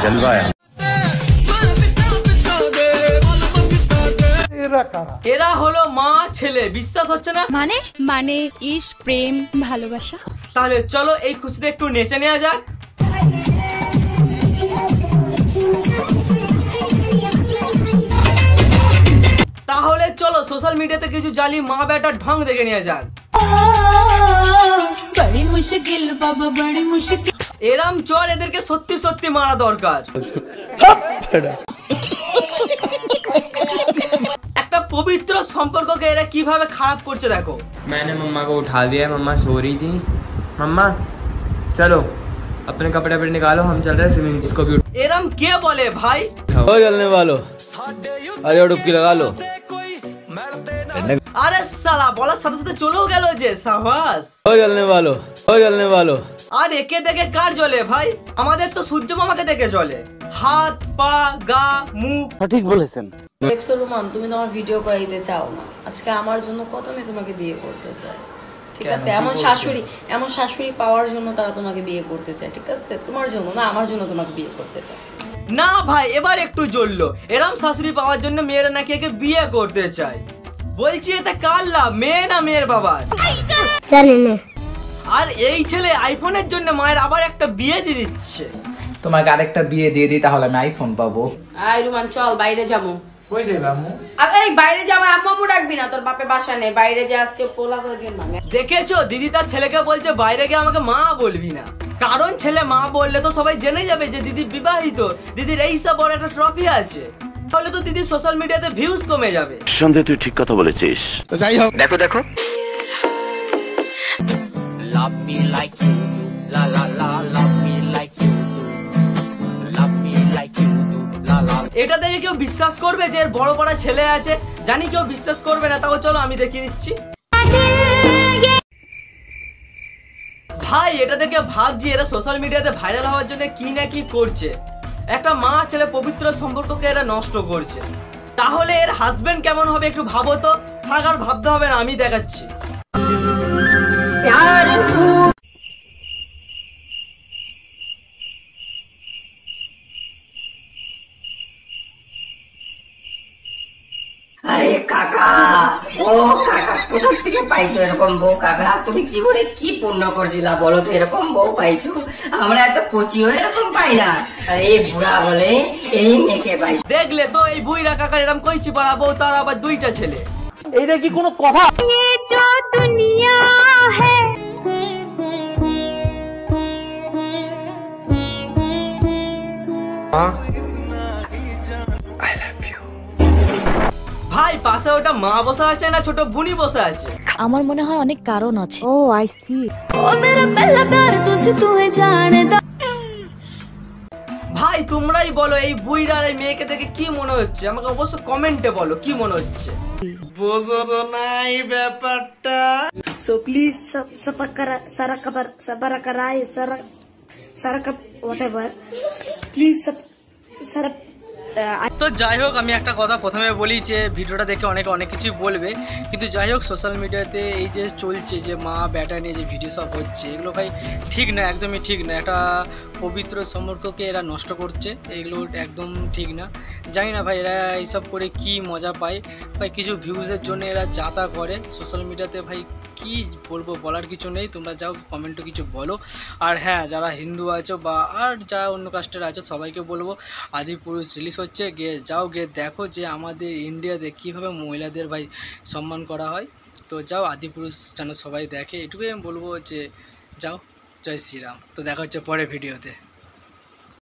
जलवाया। এরা হলো মা ছেলে, বিশ্বাস হচ্ছে না? মানে ইশক, প্রেম, ভালোবাসা। তাহলে চলো এই খুশিতে একটু নেচে নেওয়া যাক। তাহলে চলো সোশ্যাল মিডিয়াতে কিছু জালি মা বেটার ঢং দেখে নেওয়া যাক। बड़ी मुश्किल बाबा बड़ी मुश्किल। এরাম চোর এদেরকে সত্যি সত্যি মারা দরকার। একটা পবিত্র সম্পর্ককে এরা কিভাবে খারাপ করছে দেখো। मैंने मम्मा को उठा दिया, मम्मा सो रही थी। मम्मा चलो अपने कपड़े वपड़े निकालो, हम चल रहे हैं स्विमिंग। इसको भी এরাম কে বলে भाई? ओ जलने वालों, अरे डुबकी लगा लो। আরে সালা বলার সাথে সাথে চলেও গেল যে, সাবাস। ओ जलने वालों। আর একে দেখে কার জ্বলে ভাই? আমাদের তো সূর্য মামাকে দেখে চলে। হাত পা গা মুখ। ঠিক বলেছেন। দেখছো রোমান, তুমি তোমার ভিডিও করাইতে চাও না, আজকে আমার জন্য কত মেয়ে তোমাকে বিয়ে করতে চায়, ঠিক আছে? এমন শাশুড়ি পাওয়ার জন্য তারা তোমাকে বিয়ে করতে চায়, ঠিক আছে? তোমার জন্য না, আমার জন্য তোমাকে বিয়ে করতে চায়। না ভাই, এবার একটু জ্বললো। এরম শাশুড়ি পাওয়ার জন্য মেয়েরা নাকি একে বিয়ে করতে চায়। বলছি এতে কার লাভ, মেয়ে না মেয়ের বাবার? আর এই ছেলে আইফোনের জন্য মায়ের আবার একটা বিয়ে দিয়ে দিচ্ছে। তোমাকে আরেকটা বিয়ে দিয়ে দিই, তাহলে আমি আইফোন পাবো। আই রোমান চল বাইরে যাবো। কই যাবে আম্মু? আরে বাইরে যাবো, আম্মু ডাকবি না, তোর বাপে বাসা নেই, বাইরে যা, আজকে পোলা করে দিন মামা। দেখেছো দিদি তার ছেলেকে বলছে বাইরে গিয়ে আমাকে মা বলবি না, কারণ ছেলে মা বললে তো সবাই জেনে যাবে যে দিদি বিবাহিত, দিদির এইসব বড় একটা ট্রফি আছে। তাহলে তো দিদি সোশ্যাল মিডিয়াতে ভিউজ কমে যাবে। সন্দেহ তুই ঠিক কথা বলেছিস। तो যাই হোক, দেখো দেখো Love me like you do, la la la. Love me like you do, love me like you do, la la. এটা দেখে কেউ বিশ্বাস করবে যে এর বড় বড় ছেলে আছে? জানি কেউ বিশ্বাস করবে না, তাও চলো আমি দেখিয়ে দিচ্ছি। ভাই এটা দেখে ভাবছি এরা সোশ্যাল মিডিয়াতে ভাইরাল হওয়ার জন্য কি না কি করছে। একটা মা ছেলে পবিত্র সম্পর্ককে এরা নষ্ট করছে। তাহলে এর হাজবেন্ড কেমন হবে একটু ভাবো তো। থাক আর ভাবতে হবে না, আমি দেখাচ্ছি। আরে কাকা, ও কাকা কোথা থেকে পাইছো এরকম বউ? কাকা তুমি জীবনে কি পুণ্য করছিলা বলো তো, এরকম বউ পাইছো? আমরা এত কচিও এরকম পাই না। আর এই বুড়া বলে এই মেয়েকে পাই। দেখলে তো এই বুইরা কাকার এরকম কইছি পারাবো, তার আবার দুইটা ছেলে। এইটা কি কোনো কথা? দুনিয়া হ্যায় ভাই পাশে ওটা মা বসে আছে না ছোট বুনি বসে আছে? আমার মনে হয় অনেক কারণ আছে। ओ आई सी। ভাই তোমরাই বলো এই বুইরার এই মেয়েকে দেখে কি মনে হচ্ছে? আমাকে অবশ্য কমেন্টে বলো কি মনে হচ্ছে। বোঝো না এই ব্যাপারটা। সো প্লিজ প্লিজ তো যাই হোক, আমি একটা কথা প্রথমে বলি যে ভিডিওটা দেখে অনেকে অনেক কিছু বলবে, কিন্তু যাই হোক সোশ্যাল মিডিয়াতে এই যে চলছে যে মা বেটা নিয়ে যে ভিডিও সব হচ্ছে, এগুলো ভাই ঠিক না, একদমই ঠিক না। একটা পবিত্র সম্পর্ককে এরা নষ্ট করছে, এগুলো একদম ঠিক না। জানি না ভাই এরা এইসব করে কি মজা পায় ভাই, কিছু ভিউজের জন্য এরা যা তা করে সোশ্যাল মিডিয়াতে। ভাই কি বলবো, বলার কিছু নেই, তোমরা যাও কমেন্টে কিছু বলো। আর হ্যাঁ, যারা হিন্দু আছো বা আর যারা অন্য কাস্টের আছো সবাইকে বলবো আদিপুরুষ রিলিজ হচ্ছে, গিয়ে যাও, গিয়ে দেখো যে আমাদের ইন্ডিয়াতে কীভাবে মহিলাদের ভাই সম্মান করা হয়। তো যাও আদিপুরুষ যেন সবাই দেখে, এটুকুই আমি বলবো যে যাও। জয় শ্রীরাম। তো দেখা হচ্ছে পরের ভিডিওতে।